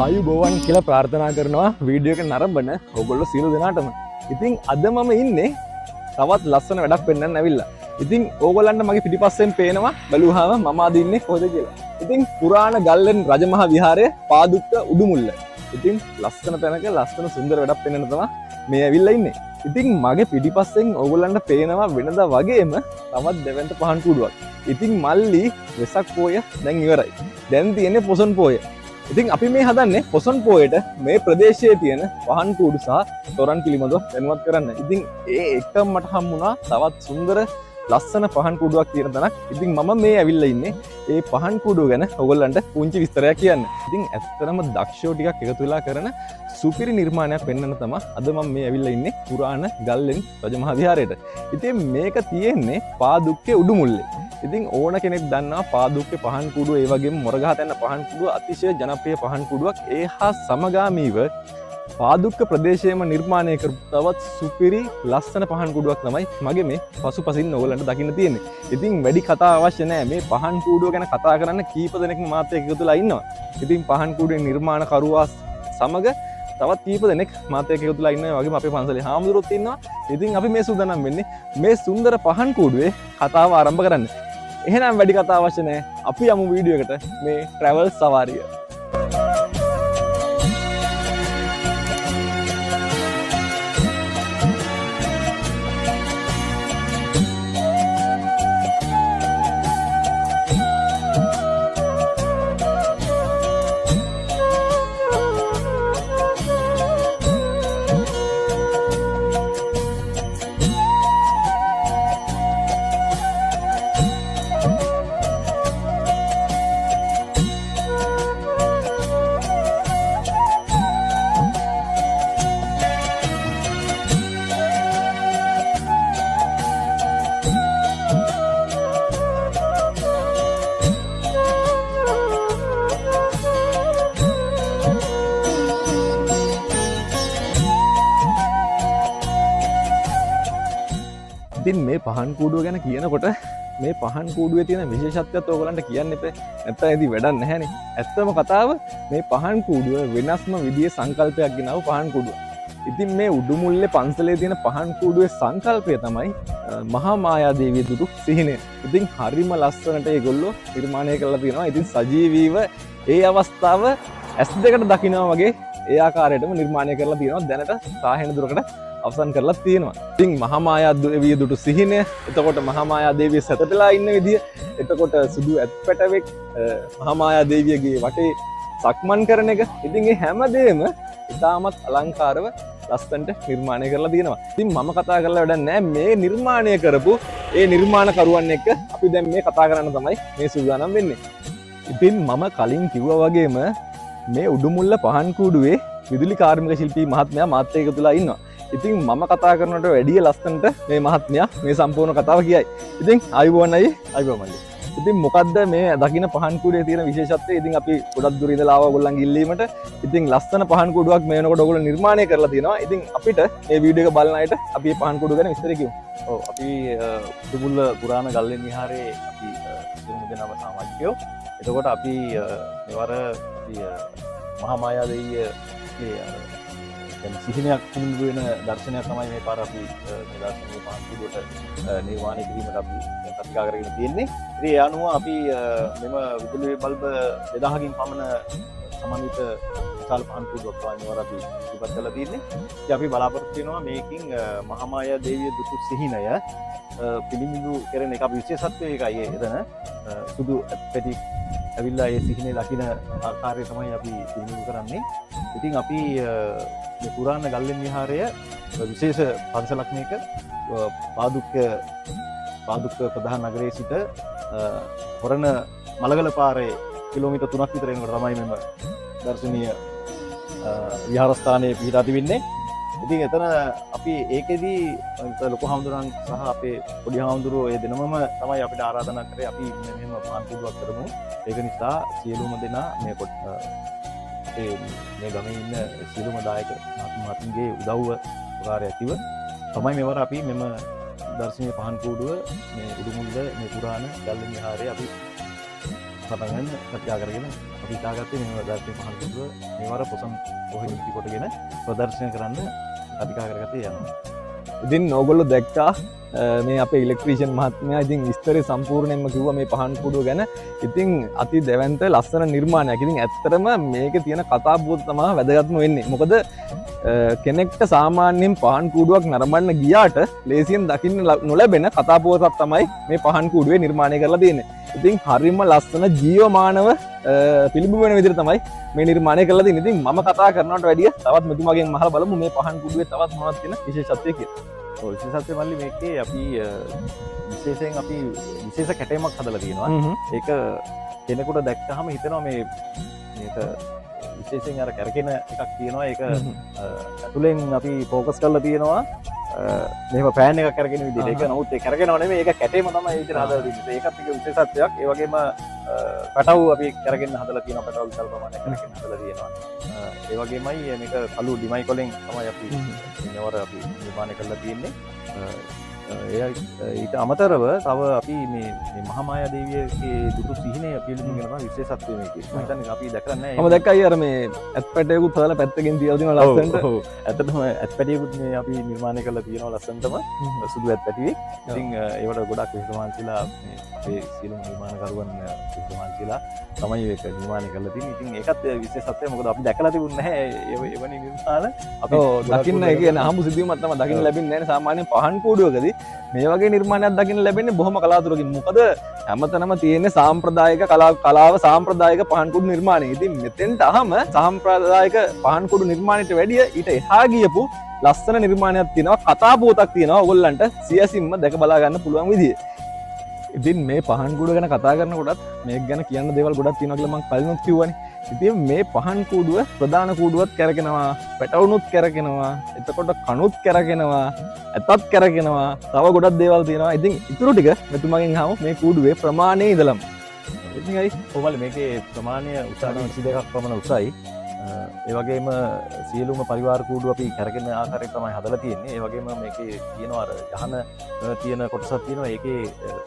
ආයුබෝවන් කියලා ප්‍රාර්ථනා කරනවා වීඩියෝ එක නරඹන ඔයගොල්ලෝ සියලු දෙනාටම. ඉතින් අද මම ඉන්නේ තවත් ලස්සන වැඩක් පෙන්වන්න ඇවිල්ලා. ඉතින් ඕගොල්ලන්ට මගේ පිටිපස්සෙන් පේනවා බලුවාම මම අද ඉන්නේ කොහෙද කියලා. ඉතින් පුරාණ ගල්ලෙන් රජමහා විහාරය පාදුක්ක උඩුමුල්ල. ඉතින් ලස්සන තැනක ලස්සන සුන්දර වැඩක් පෙන්වන්න තමයි මේ ඇවිල්ලා ඉන්නේ. ඉතින් මගේ පිටිපස්සෙන් ඕගොල්ලන්ට පේනවා වෙනදා වගේම තවත් දෙවන්ත පහන් කුඩුවක්. ඉතින් මල්ලි වෙසක් පෝය දැන් ඉවරයි. දැන් තියෙන්නේ පොසොන් පෝය. ඉතින් අපි මේ හදන්නේ පොසොන් පෝයට මේ ප්‍රදේශයේ තියෙන පහන් කූඩු සහ තොරන් පිළිබඳව දැනුවත් කරන්න. ඉතින් ඒ එකම මට හම්බුණා තවත් සුන්දර ලස්සන පහන් කූඩුවක් තියෙන තැනක්. ඉතින් මම මේ ඇවිල්ලා ඉන්නේ ඒ පහන් කූඩුව ගැන ඔයගොල්ලන්ට පුංචි විස්තරයක් කියන්න. ඉතින් ඇත්තටම දක්ෂෝ ටිකක් එකතු වෙලා කරන සුපිරි නිර්මාණයක් පෙන්වන්න තමයි අද මම මේ ඇවිල්ලා ඉන්නේ පුරාණ ගල්ලෙන් රජමහා විහාරයට. ඉතින් මේක තියෙන්නේ පාදුක්කේ උඩුමුල්ලේ. ඉතින් ඕන කෙනෙක් දන්නවා පාදුක්කේ පහන් කුඩුව ඒ වගේම මොරගහත යන පහන් කුඩුව අතිශය ජනප්‍රිය පහන් කුඩුවක්. ඒ හා සමගාමීව පාදුක්ක ප්‍රදේශයේම නිර්මාණය කරපු තවත් සුපිරි ලස්සන පහන් කුඩුවක් තමයි මගේ මේ පසුපසින් ඔයගලන්ට දකින්න තියෙන්නේ. ඉතින් වැඩි කතා අවශ්‍ය නැහැ. මේ පහන් කුඩුව ගැන කතා කරන්න කීප දෙනෙක්ම මාත් එක්ක එකතුලා ඉන්නවා. ඉතින් පහන් කුඩුවේ නිර්මාණකරුවා සමග තවත් කීප දෙනෙක් මාත් එක්ක එකතුලා ඉන්නවා. ඒ වගේම අපේ පන්සලේ හාමුදුරුවෝත් ඉන්නවා. ඉතින් අපි මේ සූදානම් වෙන්නේ මේ සුන්දර පහන් කුඩුවේ කතාව ආරම්භ කරන්න. එහෙනම් වැඩි කතා අවශ්‍ය නැහැ. අපි යමු වීඩියෝ එකට මේ ට්‍රැවල් සවාරිය. ඉතින් මේ පහන් කූඩුව ගැන කියනකොට මේ පහන් කූඩුවේ තියෙන විශේෂත්වයත් ඔයගලන්ට කියන්න එපා. නැත්නම් ඉතින් වැඩක් නැහැනේ. ඇත්තම කතාව මේ පහන් කූඩුව වෙනස්ම විදිහේ සංකල්පයක් ගෙනව පහන් කූඩුව. ඉතින් මේ උඩුමුල්ලේ පන්සලේ තියෙන පහන් කූඩුවේ සංකල්පය තමයි මහා මායා දේවිය දුටු සිහිනය. ඉතින් හරිම ලස්සනට ඒගොල්ලෝ නිර්මාණය කරලා තියෙනවා. ඉතින් සජීවීව ඒ අවස්ථාව S2කට දකිනවා වගේ ඒ ආකාරයටම නිර්මාණය කරලා තියෙනවා. දැනට සාහෙන දුරකට අවසන් කරලා තියෙනවා. ඉතින් මහා මායා දේවිය දුටු සිහිනය, එතකොට මහා මායා දේවිය සැතපෙලා ඉන්න විදිය, එතකොට සුදු ඇත්පැටවෙක් මහා මායා දේවියගේ වටේ සක්මන් කරන එක. ඉතින් මේ හැමදේම ඉතාමත් අලංකාරව ලස්සනට නිර්මාණය කරලා තියෙනවා. ඉතින් මම කතා කරලා වැඩක් නැහැ. මේ නිර්මාණය කරපු ඒ නිර්මාණකරුවන් එක්ක අපි දැන් මේ කතා කරන්න තමයි මේ සූදානම් වෙන්නේ. ඉතින් මම කලින් කිව්වා වගේම මේ උඩුමුල්ල පහන් කූඩුවේ විදුලි කාර්මික ශිල්පී මහත්මයා මාත් එක්ක එකතුලා ඉන්නවා. ඉතින් මම කතා කරනට වැඩිය ලස්සනට මේ මහත්මයා මේ සම්පූර්ණ කතාව කියයි. ඉතින් ආයුබෝවන් අයියේ, ආයුබෝවන් මල්ලි. ඉතින් මොකද්ද මේ දකින්න පහන් කූඩුවේ තියෙන විශේෂත්වය? ඉතින් අපි ගොඩක් දුර ඉඳලා ආවා ඔයගොල්ලන්ගේ ඉල්ලීමට. ඉතින් ලස්සන පහන් කූඩුවක් මේ වෙනකොට ඔයගොල්ලෝ නිර්මාණය කරලා තියෙනවා. ඉතින් අපිට මේ වීඩියෝ එක බලන අයට අපි මේ පහන් කූඩුව ගැන විස්තර කියමු. ඔව් අපි උඩුමුල්ල පුරාණ ගල්ලෙන් විහාරයේ අපි සියලුම දෙනාම සමාජිකයෝ. එතකොට අපි මෙවර අපි මහා මායා දේවියගේ සිහිනයක් පිළිබඳ වෙන දර්ශනයක් තමයි මේ පාර අපි මේ දර්ශනීය පහන් කූඩුවට නිර්මාණය කිරීමට අපි කටයුතු කරගෙන තියෙන්නේ. ඉතින් ඒ අනුව අපි මෙම විදුලි බල්බ 2000කින් පමණ සමන්විත විශාල පහන් කූඩුවක් තමයි මෙවර අපි ඉවත් කරලා තියෙන්නේ. ඉතින් අපි බලාපොරොත්තු වෙනවා මේකින් මහා මායා දේවිය දුටු සිහිනය පිළිබිඹු කරන එක අපි විශේෂත්වය එකයි එතන සුදු පැටි ඇවිල්ලා ඒ සිහිනේ දකින ආකාරය තමයි අපි පිළිබිඹු කරන්නේ. ඉතින් අපි මේ පුරාණ ගල්ලෙන් විහාරය විශේෂ පන්සලක් මේක පාදුක්ක ප්‍රධාන නගරයේ සිට හොරණ මලගල පාරේ කිලෝමීටර් 3ක් විතර එනකොට තමයි මෙම දර්ශනීය විහාරස්ථානයේ පිහිටා තිබෙන්නේ. ඉතින් එතන අපි ඒකෙදී ලොකු හාමුදුරන් සහ අපේ පොඩි හාමුදුරුවෝ ඒ දෙනමම තමයි අපිට ආරාධනා කරේ අපි මෙහෙම පහන් කූඩුවක් කරමු. ඒක නිසා සියලුම දෙනා මේ ගමේ ඉන්න සියලුම දායක මහත්මයාගේ උදව්ව උපකාරය ඇතිව තමයි මෙවර අපි මෙම දර්ශනීය පහන් කූඩුව මේ උඩුමුල්ල මේ පුරාණ ගල්ලෙන් විහාරයේ අපි පටන්ගන්න කතියා කරගෙන අපි ඉතාගත්තේ මෙම දර්ශනය පහන් කුඩුව මෙවර පොසන් පොහොය නිති කොටගෙන ප්‍රදර්ශනය කරන්න කතිකා කරගතේ යනවා. ඉතින් ඕගොල්ලෝ දැක්කා මේ අපේ ඉලෙක්ට්‍රීෂියන් මහත්මයා ඉතින් විස්තරේ සම්පූර්ණයෙන්ම කිව්වා මේ පහන් කුඩුව ගැන. ඉතින් අති දැවැන්ත ලස්සන නිර්මාණයක්. ඉතින් ඇත්තටම මේකේ තියෙන කතාබෝධ තමයි වැදගත්ම වෙන්නේ. මොකද කෙනෙක්ට සාමාන්‍යයෙන් පහන් කූඩුවක් නරඹන්න ගියාට ලේසියෙන් දකින්න නොලැබෙන කතාපුවතක් තමයි මේ පහන් කූඩුවේ නිර්මාණය කරලා තියෙන්නේ. ඉතින් හරිම ලස්සන ජීවමානව පිළිබිඹු වෙන විදිහට තමයි මේ නිර්මාණය කරලා තියෙන්නේ. ඉතින් මම කතා කරනවට වැඩිය තවත් මෙතුමාගෙන් අහලා බලමු මේ පහන් කූඩුවේ තවත් මොනවද තියෙන විශේෂත්වය කියලා. ඔව් විශේෂත්වය මල්ලි මේකේ අපි විශේෂයෙන් අපි විශේෂ කැටයමක් හදලා තියෙනවා. ඒක කෙනෙකුට දැක්කහම හිතෙනවා මේක විශේෂයෙන් අර කැරකෙන එකක් තියෙනවා. ඒක ඇතුලෙන් අපි ફોකස් කරලා තියෙනවා මෙහෙම පෑන් එකක් කරගෙන විදිහට. ඒක නමුත් ඒ කරගෙනව නෙමෙයි, ඒක කැටේම තමයි ඒක හදලා තියෙන්නේ. ඒකත් එක විශේෂත්වයක්. ඒ වගේම පැටව් අපි කරගෙන හදලා තියෙනවා. පැටව් විශාල ප්‍රමාණයක් කරගෙන හදලා තියෙනවා. ඒ වගේමයි මේක කළු ඩිමයි කොලෙන් තමයි අපි මෙවර අපි නිර්මාණය කරලා තියෙන්නේ. ඊට අමතරව තව අපි මේ මහාමායා දේවියගේ දුටු සිහිනය පිළිබඳව තමයි විශේෂත්වය මේකේ. මම හිතන්නේ අපි දැකලා නැහැ. මම දැක්කයි අර මේ ඇත් පැටයකුත් හදලා පැත්තකින් තියලා තියෙනවා ලස්සනට. ඔව්. ඇත්තටම ඇත් පැටියෙකුත් මේ අපි නිර්මාණය කරලා තියෙනවා ලස්සනටම. සුදු ඇත් පැටියෙක්. ඉතින් ඒවට ගොඩක් විශ්වාසීලා මේ අපේ සියලුම නිර්මාණකරුවන් විශ්වාසීලා තමයි ඒක නිර්මාණය කරලා තියෙන්නේ. ඉතින් ඒකත් විශේෂත්වය. මොකද අපි දැකලා තිබුණේ නැහැ එවැනි නිර්මාණ. අපි දකින්න කියන අහඹු සිදුවීමක් තමයි දකින්න ලැබෙන්නේ නැහැ. සාමාන්‍යයෙන් පහන් කූඩුවකදී මේ වගේ නිර්මාණයක් දකින්න ලැබෙන්නේ බොහොම කලාතුරකින්. මොකද හැමතැනම තියෙන සාම්ප්‍රදායික කලාව සාම්ප්‍රදායික පහන් කුඩු නිර්මාණය. ඉතින් මෙතෙන්ට අහම සාම්ප්‍රදායික පහන් කුඩු නිර්මාණයට වැඩිය ඊට එහා ගියපු ලස්සන නිර්මාණයක් තියෙනවා. කතාපුවතක් තියෙනවා. ඔයගොල්ලන්ට සියසින්ම දැක බලා ගන්න පුළුවන් විදිය. ඉතින් මේ පහන් කුඩුව ගැන කතා කරනකොටත් මේක ගැන කියන්න දේවල් ගොඩක් තියෙනවා කියලා මම කලිනුත් කිව්වනේ. ඉතින් මේ පහන් කූඩුව ප්‍රධාන කූඩුවත් කැරකෙනවා, පැටවුනුත් කැරකෙනවා, එතකොට කණුත් කැරකෙනවා, ඇතත් කැරකෙනවා, තව ගොඩක් දේවල් තියෙනවා. ඉතින් ඊටු ටික මෙතුමගෙන් අහමු මේ කූඩුවේ ප්‍රමාණය ඉදලම. ඉතින් හරි කොහොමද මේකේ ප්‍රමාණය උසාවි 22ක් පමණ උසයි. ඒ වගේම සියලුම පරිවාර කූඩු අපි කැරකෙන ආකාරයෙන් තමයි හදලා තියෙන්නේ. ඒ වගේම මේකේ තියෙනවා අර යහන තියෙන කොටසක් තියෙනවා. ඒකේ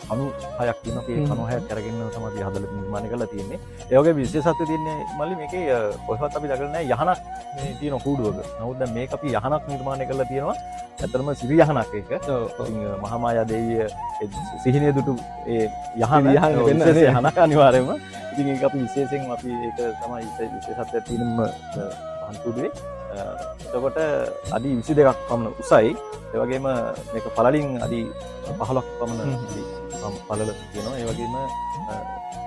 කණු 6ක් තියෙනවා. ඒ කණු 6ක් කැරගෙන තමයි අපි හදලා නිර්මාණය කරලා තියෙන්නේ. ඒ වගේ විශේෂත්වය තියෙන්නේ මල්ලි මේකේ කොහොමවත් අපි දකලා නැහැ යහනක් මේ තියෙන කූඩුවක. නමුත් දැන් මේක අපි යහනක් නිර්මාණය කරලා තියෙනවා. ඇත්තටම සිරි යහනක් ඒක. ඉතින් මහාමායා දේවිය සිහිනය දුටු ඒ යහන වෙන යහනක් අනිවාර්යයෙන්ම. ඉතින් ඒක අපි විශේෂයෙන් අපි ඒක තමයි විශේෂත්වයක් තියෙනම පහන් කුඩුවේ. එතකොට අඩි 22ක් පමණ උසයි. ඒ වගේම මේක පළලින් අඩි 15ක් පමණ පළල තියෙනවා. ඒ වගේම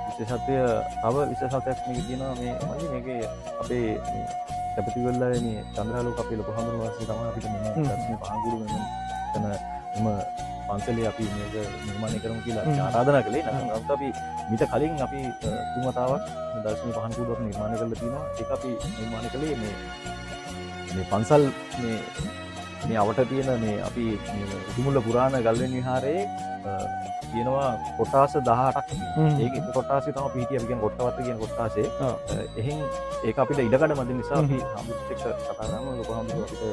විශේෂත්වය තව විශේෂත්වයක් මේකේ තියෙනවා. මේ මල්ලි මේකේ අපේ මේ කැපිටිවල මේ චන්ද්‍රාලෝක අපේ ලොකු හඳුනන වාසිය තමයි අපිට මේ දර්ශනීය පහන් කුඩුව මෙතන පන්සලේ අපි මේක නිර්මාණය කරමු කියලා ආරාධනා කළේ. නැත්නම් අපි මීට කලින් අපි තුමතාවක් දර්ශනීය පහන් කූඩුවක් නිර්මාණය කරලා තියෙනවා. ඒක අපි නිර්මාණය කළේ මේ පන්සල් මේ අවට තියෙන මේ අපි උතුමුල්ල පුරාණ ගල්වෙන් විහාරයේ තියෙනවා කොටාස 18ක්. ඒක එක කොටාසෙ තමයි අපි හිටියේ. අපි කියන කොට්ටවත්ත කියන කොටාසේ. එහෙන් ඒක අපිට ඉඩකඩ මැද නිසා අපි හම්බුත් එක්ක කතා කරාම ලොකු හම්බුත් අපිට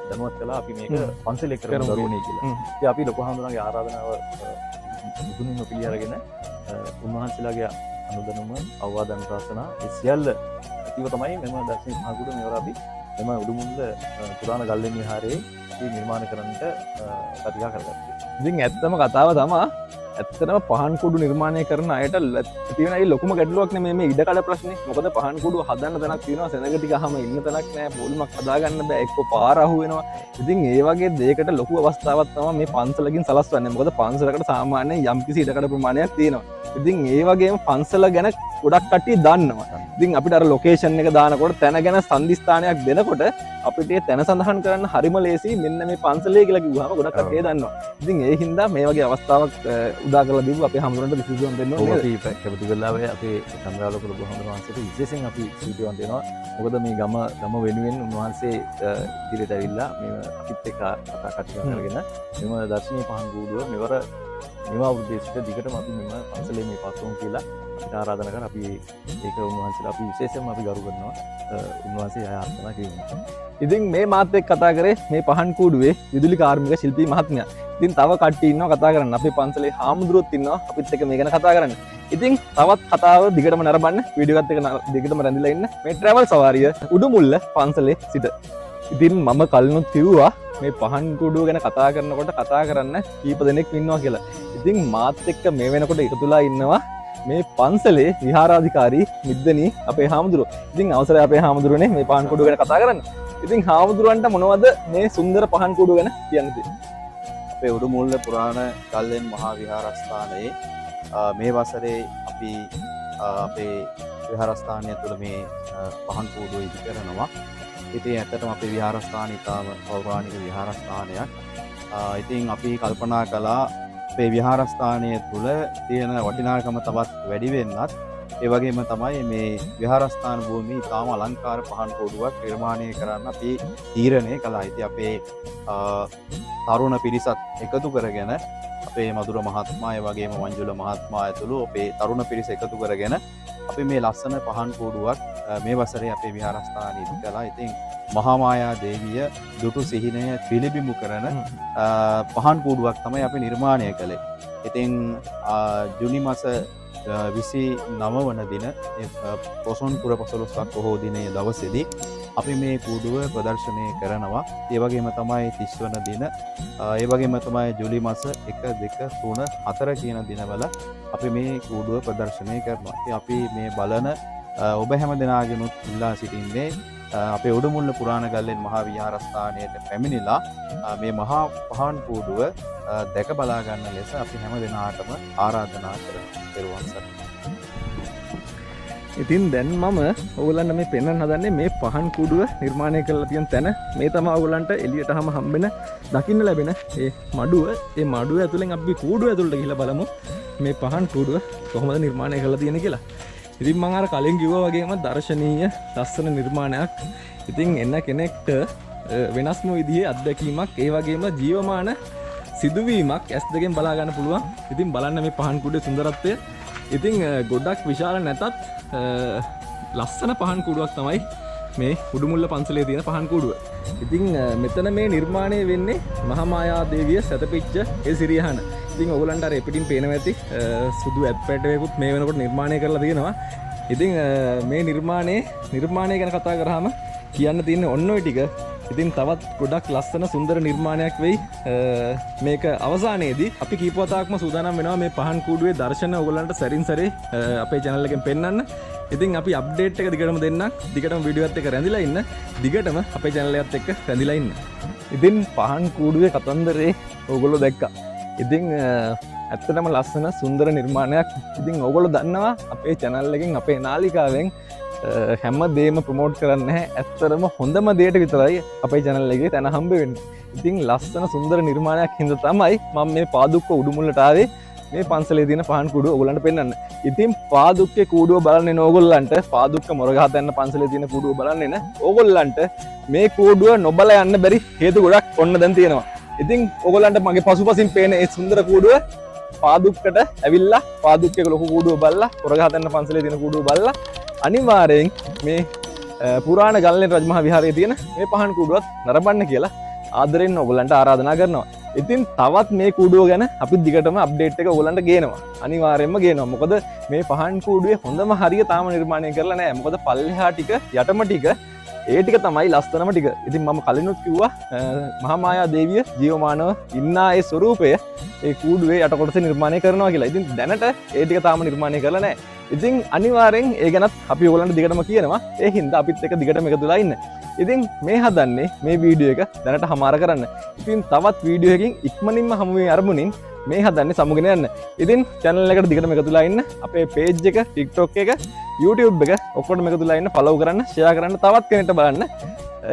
දැනුවත් කළා අපි මේක පන්සලේ කරමු දරුවනේ කියලා. ඉතින් අපි ලොකු හම්බුනාගේ ආරාධනාව මුදුනින්ම පිළි අරගෙන උන්වහන්සේලාගේ අනුදැනුම අවවාද අනුශාසනා ඒ සියල්ල ඇතිව තමයි මෙම දර්ශනීය පහන් කුඩුව මෙවර අපි එම උඩුමුල්ල පුරාණ ගල්වෙන් විහාරයේ නිර්මාණය කරන්නට කතිකා කරගත්තා. ඉතින් ඇත්තම කතාව තමයි ඇත්තටම පහන් කුඩු නිර්මාණය කරන අයට තියෙන ඒ ලොකුම ගැටලුවක් නෙමෙයි මේ ඉඩකඩ ප්‍රශ්නේ. මොකද පහන් කුඩුව හදන්න තැනක් තියෙනවා, සෙනඟ ටික අහම ඉන්න තැනක් නැහැ, පොල්මක් හදාගන්න බෑ, එක්ක පාර අහු වෙනවා. ඉතින් ඒ වගේ දෙයකට ලොකු අවස්ථාවක් තමයි මේ පන්සලකින් සලස්වන්නේ. මොකද පන්සලකට සාමාන්‍යයෙන් යම්කිසි ඉඩකඩ ප්‍රමාණයක් තියෙනවා. ඉතින් ඒ වගේම පන්සල ගැන ගොඩක් කට්ටිය දන්නවා. ඉතින් අපිට අර ලොකේෂන් එක දානකොට තැන ගැන සම්දිස්ථානයක් දෙනකොට අපිට ඒ තැන සඳහන් කරන්න හරිම ලේසි. මෙන්න මේ පන්සලේ කියලා කිව්වහම ගොඩක් කට්ටිය දන්නවා. ඉතින් ඒ හින්දා මේ වගේ අවස්ථාවක් උදා කරලා දීපු අපේ හමුරන්ට විසඳුම් දෙන්න ඕනේ. අපි කැමති වෙලාවේ අපේ චන්ද්‍රාලෝක ලොකු හමුරුන් වහන්සේට විශේෂයෙන් අපි සූටියක් දෙනවා. මොකද මේ ගම වෙනුවෙන් උන්වහන්සේ ඉදිරියට ඇවිල්ලා මේ අපිත් එක්ක කතා කරගෙන මෙම දර්ශනීය පහන් කූඩුව මෙවර මෙම අවුරුද්දේ සිට දිගටම අපි මෙම පන්සලේ මේ පත්වමු කියලා අපිට ආරාධනා කරලා අපි ඒක උන්වහන්සේලා අපි විශේෂයෙන්ම අපි ගරු කරනවා. උන්වහන්සේ ආරාධනා කිරීම. ඉතින් මේ මාත් එක්ක කතා කරේ මේ පහන් කූඩුවේ විදුලි කාර්මික ශිල්පී මහත්මයා. ඉතින් තව කට්ටිය ඉන්නවා කතා කරන්න. අපේ පන්සලේ හාමුදුරුවෝත් ඉන්නවා අපිත් එක්ක මේ ගැන කතා කරන්න. ඉතින් තවත් කතාව දිගටම නරඹන්න වීඩියෝ එකත් එක්ක දිගටම රැඳිලා ඉන්න මේ ට්‍රැවල් සවාරිය උඩුමුල්ල පන්සලේ සිට. ඉතින් මම කලිනුත් කිව්වා මේ පහන් කූඩුව ගැන කතා කරනකොට කතා කරන්න කීප දෙනෙක් ඉන්නවා කියලා. ඉතින් මාත් එක්ක මේ වෙනකොට එකතුලා ඉන්නවා මේ පන්සලේ විහාරාධිකාරී මිද්දනී අපේ හාමුදුරුවෝ. ඉතින් අවසරයි අපේ හාමුදුරුවනේ මේ පහන් කූඩුව ගැන කතා කරන්න. ඉතින් හාමුදුරුවන්ට මොනවද මේ සුන්දර පහන් කූඩුව ගැන කියන්න තියෙන්නේ? අපේ උඩුමුල්ල පුරාණ ගල්ලෙන් මහා විහාරස්ථානයේ මේ වසරේ අපි අපේ විහාරස්ථානය තුළ මේ පහන් කූඩුව ඉදි කරනවා. ඉතින් ඇත්තටම අපේ විහාරස්ථානය ඉතාම පෞරාණික විහාරස්ථානයක්. ඉතින් අපි කල්පනා කළා අපේ විහාරස්ථානය තුළ තියෙන වටිනාකම තවත් වැඩි වෙන්නත් ඒ වගේම තමයි මේ විහාරස්ථාන භූමියේ ඉතාම අලංකාර පහන් කූඩුවක් නිර්මාණය කරන්න අපි තීරණය කළා. ඉතින් අපේ තරුණ පිරිසත් එකතු කරගෙන අපේ මధుර මහත්මයා ඒ වගේම මංජුල මහත්මයා ඇතුළු අපේ තරුණ පිරිස එකතු කරගෙන අපි මේ ලස්සන පහන් කූඩුවක් මේ වසරේ අපේ විහාරස්ථානයේ ඉදි කළා. ඉතින් මහා මායා දේවිය දුටු සිහිනය පිළිබිඹු කරන පහන් කූඩුවක් තමයි අපි නිර්මාණය කළේ. ඉතින් ජුනි මාස 29 වන දින පොසොන් පුර 15ක් පොහෝ දිනයේ දවසේදී අපි මේ කූඩුව ප්‍රදර්ශනය කරනවා. ඒ වගේම තමයි 30 වන දින, ඒ වගේම තමයි ජූලි මාස 1, 2, 3, 4 කියන දිනවල අපි මේ කූඩුව ප්‍රදර්ශනය කරනවා. ඉතින් අපි මේ බලන ඔබ හැම දෙනාගෙනුත් ඉල්ලා සිටින්නේ අපේ උඩුමුල්ල පුරාණ ගල්ලෙන් මහා විහාරස්ථානයට පැමිණිලා මේ මහා පහන් කූඩුව දැක බලා ගන්න ලෙස අපි හැම දෙනාටම ආරාධනා කරනවා. ඉතින් දැන් මම ඔයගොල්ලන්ට මේ පෙන්වන්න හදන්නේ මේ පහන් කූඩුව නිර්මාණය කරලා තියෙන තැන. මේ තමයි ඔයගොල්ලන්ට එළියටම හම්බෙන දකින්න ලැබෙන ඒ මඩුව. ඒ මඩුව ඇතුලෙන් අපි කූඩුව ඇතුළට ගිහිල්ලා බලමු මේ පහන් කූඩුව කොහොමද නිර්මාණය කරලා තියෙන්නේ කියලා. ඉතින් මම අර කලින් කිව්වා වගේම දර්ශනීය ලස්සන නිර්මාණයක්. ඉතින් එන්න කෙනෙක්ට වෙනස්ම විදිහේ අත්දැකීමක් ඒ වගේම ජීවමාන සිදුවීමක් ඇස් දෙකෙන් බලා ගන්න පුළුවන්. ඉතින් බලන්න මේ පහන් කූඩුවේ සුන්දරත්වය. ඉතින් ගොඩක් විශාල නැතත් ලස්සන පහන් කූඩුවක් තමයි මේ උඩුමුල්ල පන්සලේ තියෙන පහන් කූඩුව. ඉතින් මෙතන මේ නිර්මාණය වෙන්නේ මහා මායා දේවිය සැතපිච්ච ඒ සිරියහන. ඉතින් ඔයගලන්ට අර එපිටින් පේනවා ඇති සුදු ඇත්පැටයකුත් මේ වෙනකොට නිර්මාණය කරලා තියෙනවා. ඉතින් මේ නිර්මාණය ගැන කතා කරාම කියන්න තියෙන්නේ ඔන්න ඔය ටික. ඉතින් තවත් ගොඩක් ලස්සන සුන්දර නිර්මාණයක් වෙයි මේක අවසානයේදී. අපි කීප වතාවක්ම සූදානම් වෙනවා මේ පහන් කූඩුවේ දර්ශන ඔයගලන්ට සැරින් සැරේ අපේ channel එකෙන් පෙන්වන්න. ඉතින් අපි අප්ඩේට් එක දිගටම දෙන්නම්. දිගටම වීඩියෝ එකත් එක්ක රැඳිලා ඉන්න. දිගටම අපේ channel එකත් එක්ක රැඳිලා ඉන්න. ඉතින් පහන් කූඩුවේ කතන්දරේ ඔයගොල්ලෝ දැක්කා. ඉතින් ඇත්තටම ලස්සන සුන්දර නිර්මාණයක්. ඉතින් ඔයගොල්ලෝ දන්නවා අපේ channel එකෙන් අපේ නාලිකාවෙන් හැම දේම ප්‍රමෝට් කරන්නේ නැහැ. ඇත්තටම හොඳම දේට විතරයි අපේ channel එකේ තැන හම්බ වෙන්නේ. ඉතින් ලස්සන සුන්දර නිර්මාණයක් හින්දා තමයි මම මේ පාදුක්ක උඩුමුල්ලට ආවේ මේ පන්සලේ තියෙන පහන් කූඩුව ඔයගොල්ලන්ට පෙන්වන්න. ඉතින් පාදුක්කේ කූඩුව බලන්නේ ඕගොල්ලන්ට පාදුක්ක මොරගහතැන්න පන්සලේ තියෙන කූඩුව බලන්නේ න ඕගොල්ලන්ට මේ කූඩුව නොබලා යන්න බැරි හේතු ගොඩක් ඔන්න දැන් තියෙනවා. ඉතින් ඔයගොල්ලන්ට මගේ පසුපසින් පේන ඒ සුන්දර කූඩුව පාදුක්කට ඇවිල්ලා පාදුක්කේ ලොකු කූඩුව බලලා මොරගහතැන්න පන්සලේ තියෙන කූඩුව බලලා අනිවාර්යෙන් මේ පුරාණ ගල්ලෙන් රජමහා විහාරයේ තියෙන මේ පහන් කූඩුවත් නරඹන්න කියලා ආදරෙන් ඔයගොල්ලන්ට ආරාධනා කරනවා. ඉතින් තවත් මේ කූඩුව ගැන අපි දිගටම අප්ඩේට් එක ඔයගොල්ලන්ට ගේනවා. අනිවාර්යෙන්ම ගේනවා. මොකද මේ පහන් කූඩුවේ හොඳම හරිය තාම නිර්මාණය කරලා නැහැ. මොකද පල්ලෙහා ටික යටම ටික ඒ ටික තමයි ලස්සනම ටික. ඉතින් මම කලිනුත් කිව්වා මහා මායා දේවිය ජීවමානව ඉන්නා ඒ ස්වරූපය ඒ කූඩුවේ යට කොටස නිර්මාණය කරනවා කියලා. ඉතින් දැනට ඒ ටික තාම නිර්මාණය කරලා නැහැ. ඉතින් අනිවාර්යෙන් ඒ ගැනත් අපි ඔයගොල්ලන්ට දිගටම කියනවා. ඒ හින්දා අපිත් එක්ක දිගටම එකතුලා ඉන්න. ඉතින් මේ හදන්නේ මේ වීඩියෝ එක දැනට හමාර කරන්න. ඉතින් තවත් වීඩියෝ එකකින් ඉක්මනින්ම හමු වෙන අරමුණින් මේ හදන්නේ සමුගෙන යන්න. ඉතින් channel එකට දිගටම එකතුලා ඉන්න. අපේ page එක, TikTok එක, YouTube එක ඔක්කොටම එකතුලා ඉන්න. follow කරන්න, share කරන්න, තවත් කෙනෙක්ට බලන්න.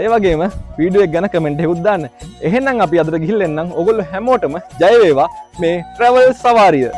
ඒ වගේම වීඩියෝ එක ගැන කමෙන්ට් එකකුත් දාන්න. එහෙනම් අපි අදට ගිහින් එන්නම්. ඔයගොල්ලෝ හැමෝටම ජය වේවා මේ travel සවාරිය.